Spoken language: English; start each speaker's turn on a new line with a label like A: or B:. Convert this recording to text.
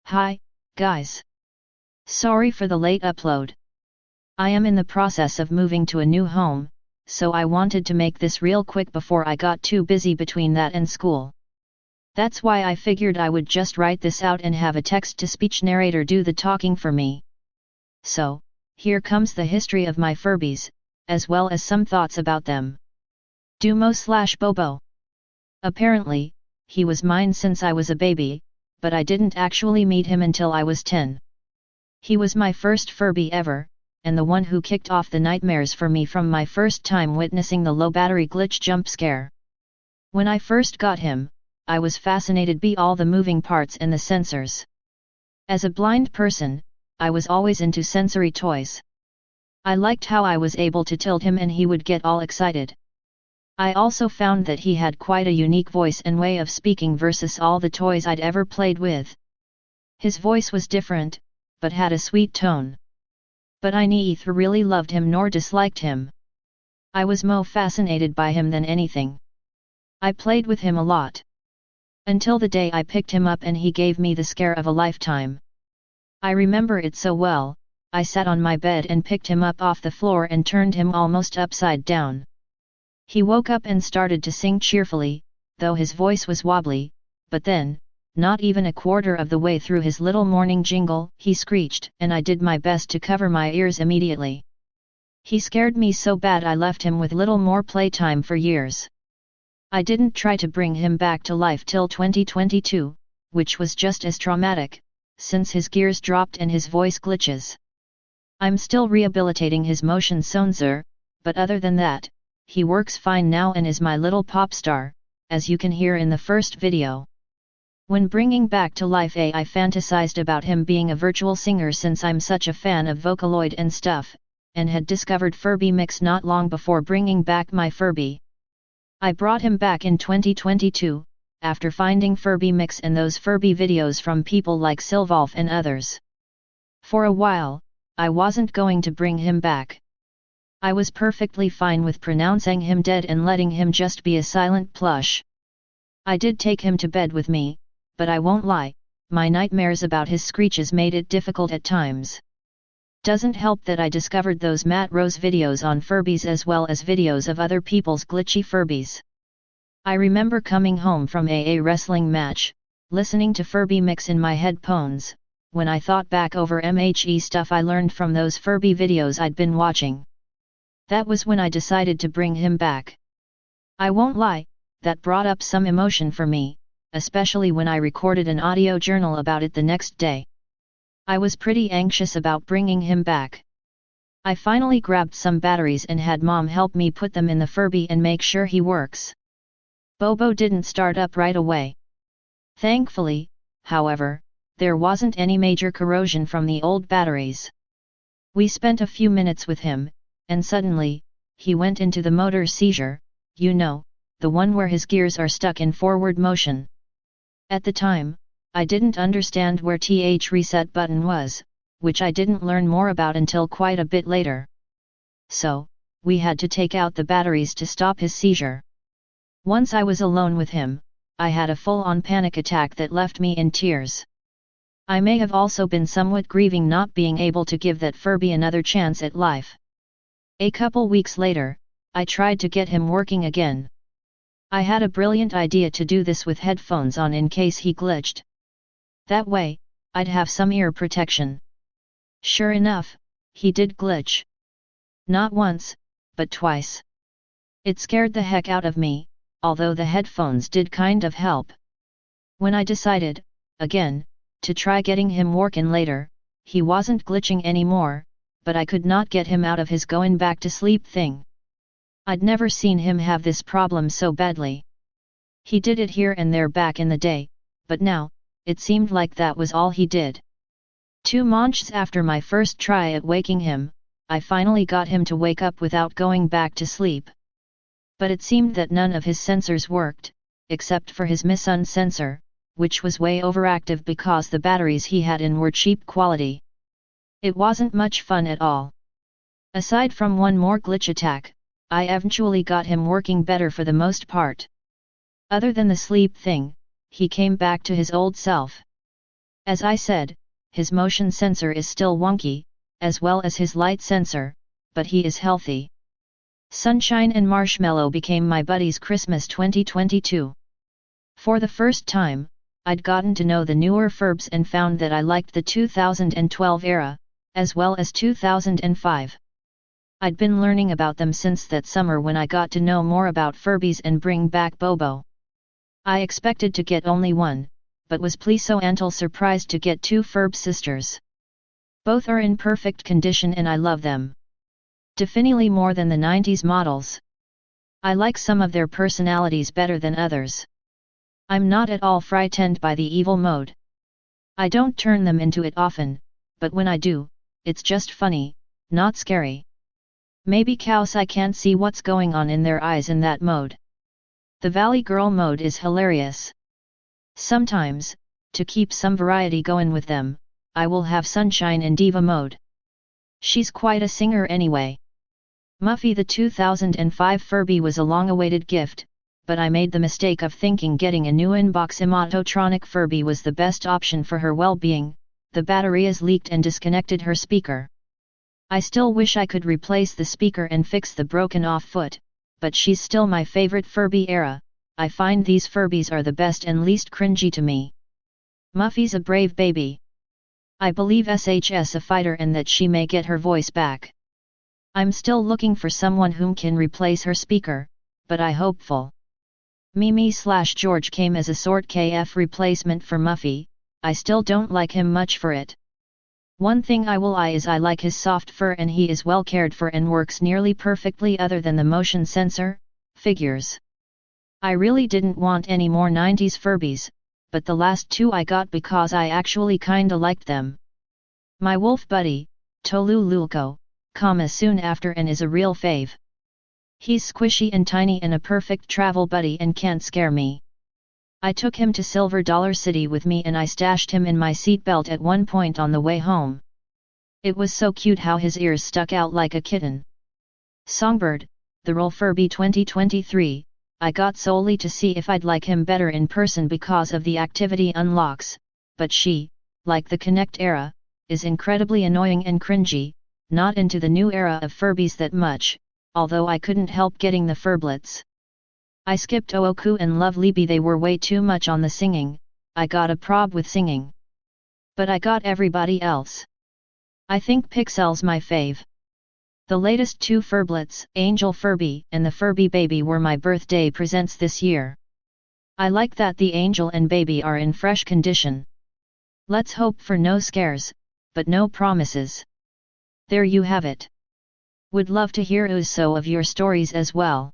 A: Hi, guys. Sorry for the late upload. I am in the process of moving to a new home, so I wanted to make this real quick before I got too busy between that and school. That's why I figured I would just write this out and have a text-to-speech narrator do the talking for me. So, here comes the history of my Furbies, as well as some thoughts about them. Dumo/Bobo. Apparently, he was mine since I was a baby, but I didn't actually meet him until I was 10. He was my first Furby ever, and the one who kicked off the nightmares for me from my first time witnessing the low battery glitch jump scare. When I first got him, I was fascinated by all the moving parts and the sensors. As a blind person, I was always into sensory toys. I liked how I was able to tilt him and he would get all excited. I also found that he had quite a unique voice and way of speaking versus all the toys I'd ever played with. His voice was different, but had a sweet tone. But I neither really loved him nor disliked him. I was more fascinated by him than anything. I played with him a lot. Until the day I picked him up and he gave me the scare of a lifetime. I remember it so well. I sat on my bed and picked him up off the floor and turned him almost upside down. He woke up and started to sing cheerfully, though his voice was wobbly, but then, not even a quarter of the way through his little morning jingle, he screeched, and I did my best to cover my ears immediately. He scared me so bad I left him with little more playtime for years. I didn't try to bring him back to life till 2022, which was just as traumatic, since his gears dropped and his voice glitches. I'm still rehabilitating his motion sensor, but other than that, he works fine now and is my little pop star, as you can hear in the first video. When bringing back to life I fantasized about him being a virtual singer since I'm such a fan of Vocaloid and stuff, and had discovered Furby Mix not long before bringing back my Furby. I brought him back in 2022, after finding Furby Mix and those Furby videos from people like Silvolf and others. For a while, I wasn't going to bring him back. I was perfectly fine with pronouncing him dead and letting him just be a silent plush. I did take him to bed with me, but I won't lie, my nightmares about his screeches made it difficult at times. Doesn't help that I discovered those Matt Rose videos on Furbies as well as videos of other people's glitchy Furbies. I remember coming home from a wrestling match, listening to Furby Mix in my headphones, when I thought back over MHE stuff I learned from those Furby videos I'd been watching. That was when I decided to bring him back. I won't lie, that brought up some emotion for me, especially when I recorded an audio journal about it the next day. I was pretty anxious about bringing him back. I finally grabbed some batteries and had Mom help me put them in the Furby and make sure he works. Bobo didn't start up right away. Thankfully, however, there wasn't any major corrosion from the old batteries. We spent a few minutes with him, and suddenly, he went into the motor seizure, you know, the one where his gears are stuck in forward motion. At the time, I didn't understand where the reset button was, which I didn't learn more about until quite a bit later. So, we had to take out the batteries to stop his seizure. Once I was alone with him, I had a full-on panic attack that left me in tears. I may have also been somewhat grieving not being able to give that Furby another chance at life. A couple weeks later, I tried to get him working again. I had a brilliant idea to do this with headphones on in case he glitched. That way, I'd have some ear protection. Sure enough, he did glitch. Not once, but twice. It scared the heck out of me, although the headphones did kind of help. When I decided, again, to try getting him working later, he wasn't glitching anymore, but I could not get him out of his going back to sleep thing. I'd never seen him have this problem so badly. He did it here and there back in the day, but now, it seemed like that was all he did. 2 months after my first try at waking him, I finally got him to wake up without going back to sleep. But it seemed that none of his sensors worked, except for his Misun sensor, which was way overactive because the batteries he had in were cheap quality. It wasn't much fun at all. Aside from one more glitch attack, I eventually got him working better for the most part. Other than the sleep thing, he came back to his old self. As I said, his motion sensor is still wonky, as well as his light sensor, but he is healthy. Sunshine and Marshmallow became my buddies Christmas 2022. For the first time, I'd gotten to know the newer Furbs and found that I liked the 2012 era, as well as 2005. I'd been learning about them since that summer when I got to know more about Furbys and bring back Bobo. I expected to get only one, but was pleasantly surprised to get two Furb sisters. Both are in perfect condition and I love them. Definitely more than the 90s models. I like some of their personalities better than others. I'm not at all frightened by the evil mode. I don't turn them into it often, but when I do, it's just funny, not scary. Maybe 'cause I can't see what's going on in their eyes in that mode. The Valley Girl mode is hilarious. Sometimes, to keep some variety going with them, I will have Sunshine in Diva mode. She's quite a singer anyway. Muffy the 2005 Furby was a long-awaited gift, but I made the mistake of thinking getting a new inbox emotronic Furby was the best option for her well-being. The batteries leaked and disconnected her speaker. I still wish I could replace the speaker and fix the broken-off foot, but she's still my favorite Furby era. I find these Furbys are the best and least cringy to me. Muffy's a brave baby. I believe SH's a fighter and that she may get her voice back. I'm still looking for someone whom can replace her speaker, but I hopeful. Mimi/George came as a sort KF replacement for Muffy. I still don't like him much for it. One thing I like his soft fur and he is well cared for and works nearly perfectly other than the motion sensor, figures. I really didn't want any more 90s Furbys, but the last two I got because I actually kinda liked them. My wolf buddy, Tolululco, soon after and is a real fave. He's squishy and tiny and a perfect travel buddy and can't scare me. I took him to Silver Dollar City with me and I stashed him in my seatbelt at one point on the way home. It was so cute how his ears stuck out like a kitten. Songbird, the Roll Furby 2023, I got solely to see if I'd like him better in person because of the activity unlocks, but she, like the Connect era, is incredibly annoying and cringy, not into the new era of Furbys that much, although I couldn't help getting the Furblets. I skipped Ooku and Lovely Bee, they were way too much on the singing. I got a prob with singing. But I got everybody else. I think Pixel's my fave. The latest two Furblets, Angel Furby and the Furby Baby, were my birthday presents this year. I like that the Angel and Baby are in fresh condition. Let's hope for no scares, but no promises. There you have it. Would love to hear also of your stories as well.